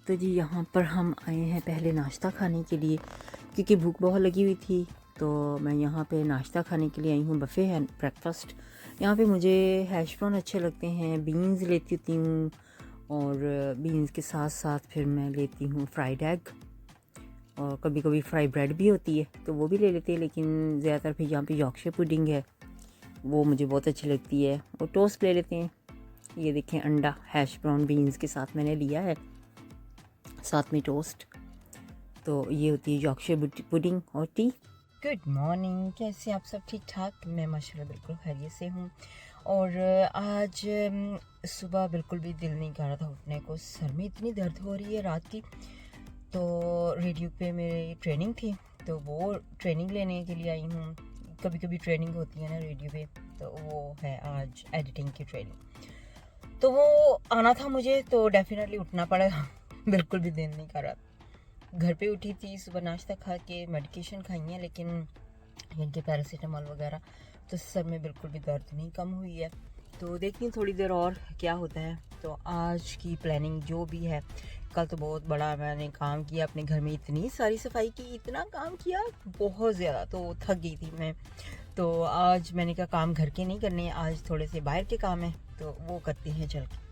तो जी यहाँ पर हम आए हैं पहले नाश्ता खाने के लिए, क्योंकि भूख बहुत लगी हुई थी। तो मैं यहाँ पे नाश्ता खाने के लिए आई हूँ। बफ़े है ब्रेकफास्ट। यहाँ पे मुझे हैश ब्राउन अच्छे लगते हैं, बीन्स लेती होती हूँ, और बीन्स के साथ साथ फिर मैं लेती हूँ फ्राइड एग, और कभी कभी फ्राई ब्रेड भी होती है तो वो भी ले लेते हैं। लेकिन ज़्यादातर फिर यहाँ पे यॉर्कशायर पुडिंग है, वो मुझे बहुत अच्छी लगती है। और टोस्ट ले लेते हैं। ये देखें, अंडा हैश ब्राउन बीन्स के साथ मैंने लिया है, साथ में टोस्ट। तो ये होती है यॉर्कशायर पुडिंग और टी। गुड मॉर्निंग, कैसे आप सब? ठीक ठाक? मैं माशाल्लाह बिल्कुल खैरियत से हूँ। और आज सुबह बिल्कुल भी दिल नहीं कर रहा था उठने को। सर में इतनी दर्द हो रही है रात की। तो रेडियो पे मेरी ट्रेनिंग थी, तो वो ट्रेनिंग लेने के लिए आई हूँ। कभी कभी ट्रेनिंग होती है ना रेडियो पे, तो वो है आज एडिटिंग की ट्रेनिंग। तो वो आना था मुझे, तो डेफिनेटली उठना पड़ा। बिल्कुल भी दिल नहीं कर रहा। घर पे उठी थी, सुबह नाश्ता खा के मेडिकेशन खाई है, लेकिन इनके पैरासीटामोल वगैरह, तो सर में बिल्कुल भी दर्द नहीं कम हुई है। तो देखती हूँ थोड़ी देर और क्या होता है। तो आज की प्लानिंग जो भी है, कल तो बहुत बड़ा मैंने काम किया अपने घर में, इतनी सारी सफाई की, इतना काम किया बहुत ज़्यादा, तो थक गई थी मैं। तो आज मैंने कहा काम घर के नहीं करने, आज थोड़े से बाहर के काम है, तो वो करते हैं चल के।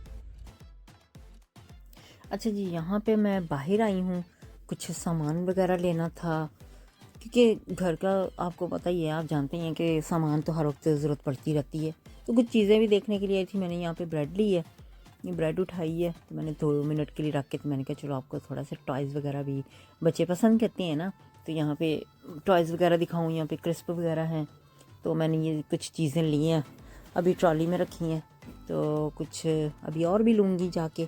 अच्छा जी, यहाँ पे मैं बाहर आई हूँ, कुछ सामान वगैरह लेना था, क्योंकि घर का आपको पता ही है, आप जानते हैं कि सामान तो हर वक्त ज़रूरत पड़ती रहती है। तो कुछ चीज़ें भी देखने के लिए आई थी। मैंने यहाँ पे ब्रेड ली है, ये ब्रेड उठाई है, तो मैंने 2 मिनट के लिए रख के, तो मैंने कहा चलो आपको थोड़ा सा टॉयज़ वगैरह भी बच्चे पसंद करते हैं ना, तो यहाँ पे टॉयज़ वगैरह दिखाऊँ। यहाँ पे क्रिस्प वगैरह हैं, तो मैंने ये कुछ चीज़ें ली हैं, अभी ट्रॉली में रखी हैं, तो कुछ अभी और भी लूँगी जाके।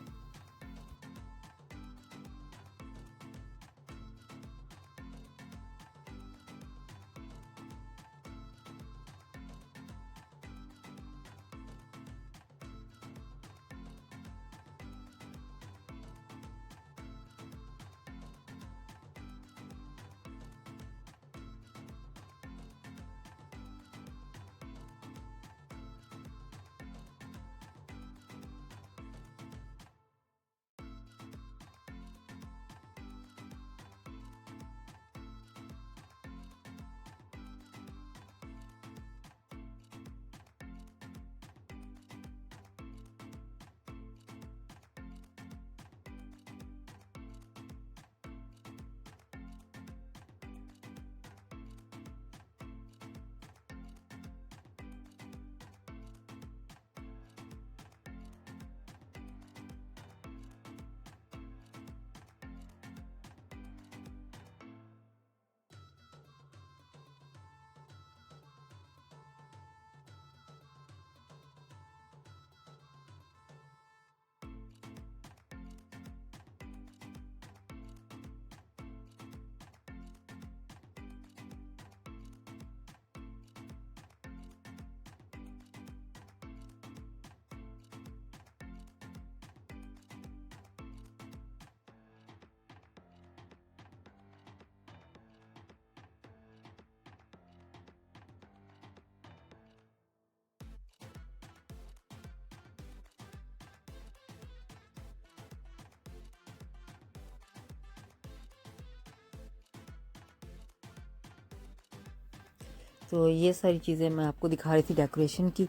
तो ये सारी चीज़ें मैं आपको दिखा रही थी डेकोरेशन की।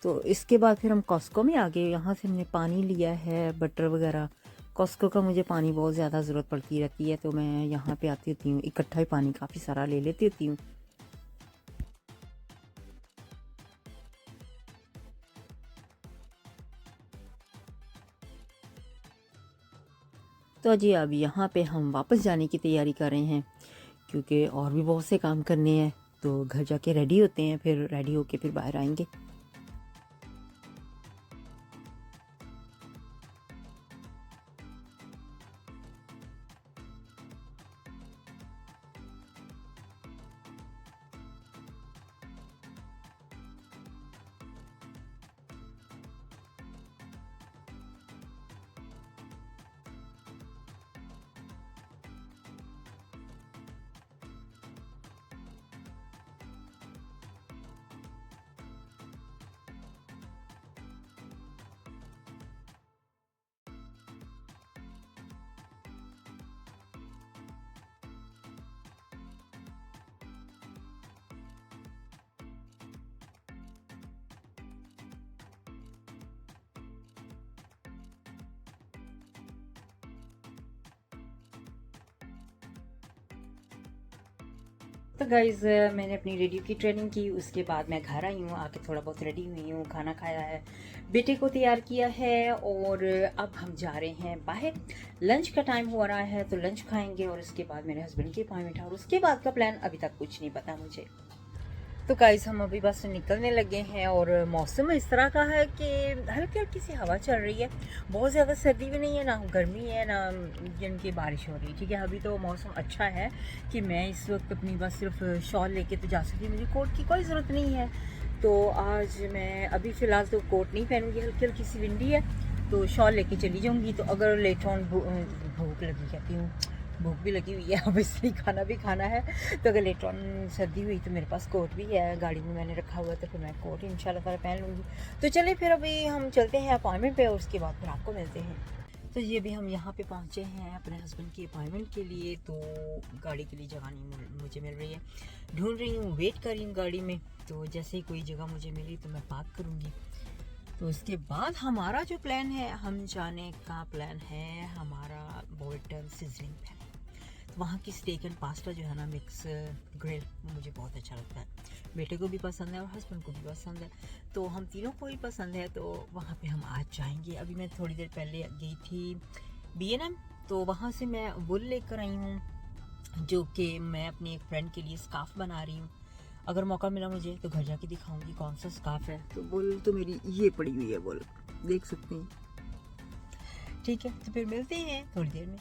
तो इसके बाद फिर हम कॉस्को में आ गए। यहाँ से हमने पानी लिया है, बटर वगैरह। कॉस्को का मुझे पानी बहुत ज़्यादा ज़रूरत पड़ती रहती है, तो मैं यहाँ पे आती होती हूँ, इकट्ठा ही पानी काफ़ी सारा ले लेती होती हूँ। तो जी अब यहाँ पे हम वापस जाने की तैयारी कर रहे हैं, क्योंकि और भी बहुत से काम करने हैं। तो घर जाके रेडी होते हैं, फिर रेडी होके फिर बाहर आएंगे। तो गाइज़ मैंने अपनी रेडियो की ट्रेनिंग की, उसके बाद मैं घर आई हूँ, आके थोड़ा बहुत रेडी हुई हूँ, खाना खाया है, बेटे को तैयार किया है और अब हम जा रहे हैं बाहर। लंच का टाइम हो रहा है तो लंच खाएंगे और उसके बाद मेरे हस्बैंड की अपॉइंटमेंट है और उसके बाद का प्लान अभी तक कुछ नहीं पता मुझे। तो गाइस हम अभी बस निकलने लगे हैं और मौसम इस तरह का है कि हल्की हल्की सी हवा चल रही है, बहुत ज़्यादा सर्दी भी नहीं है, ना गर्मी है, ना जिनकी बारिश हो रही है। ठीक है, अभी तो मौसम अच्छा है कि मैं इस वक्त अपनी बस सिर्फ शॉल लेके तो जा सकती हूँ, मुझे कोट की कोई ज़रूरत नहीं है। तो आज मैं अभी फ़िलहाल तो कोट नहीं पहनूँगी, हल्की हल्की सी विंडी है तो शॉल लेके चली जाऊँगी। तो अगर लेट ऑन भूख लगी, कहती हूँ भूख भी लगी हुई है, अब इसलिए खाना भी खाना है, तो अगर लेट ऑन सर्दी हुई तो मेरे पास कोट भी है, गाड़ी में मैंने रखा हुआ है, तो फिर मैं कोट इंशाल्लाह ताला पहन लूँगी। तो चलिए फिर अभी हम चलते हैं अपॉइंटमेंट पे और उसके बाद फिर आपको मिलते हैं। तो ये भी हम यहाँ पे पहुँचे हैं अपने हस्बैंड की अपॉइंटमेंट के लिए। तो गाड़ी के लिए जगह नहीं मुझे मिल रही है, ढूंढ रही हूँ, वेट कर रही हूँ गाड़ी में। तो जैसे ही कोई जगह मुझे मिली तो मैं पार्क करूँगी। तो उसके बाद हमारा जो प्लान है, हम जाने का प्लान है हमारा बोल्टन सिजलिंग पैन। तो वहाँ की स्टेक एंड पास्ता जो है ना, मिक्स ग्रिल, मुझे बहुत अच्छा लगता है, बेटे को भी पसंद है और हस्बैंड को भी पसंद है, तो हम तीनों को ही पसंद है। तो वहाँ पे हम आज जाएंगे। अभी मैं थोड़ी देर पहले गई थी B&M, तो वहाँ से मैं वुल लेकर आई हूँ, जो कि मैं अपनी एक फ्रेंड के लिए स्कार्फ बना रही हूँ। अगर मौका मिला मुझे तो घर जाके दिखाऊंगी कौन सा स्कार्फ है। तो वुल तो मेरी ये पड़ी हुई है, वुल देख सकते हैं। ठीक है, तो फिर मिलते हैं थोड़ी देर में।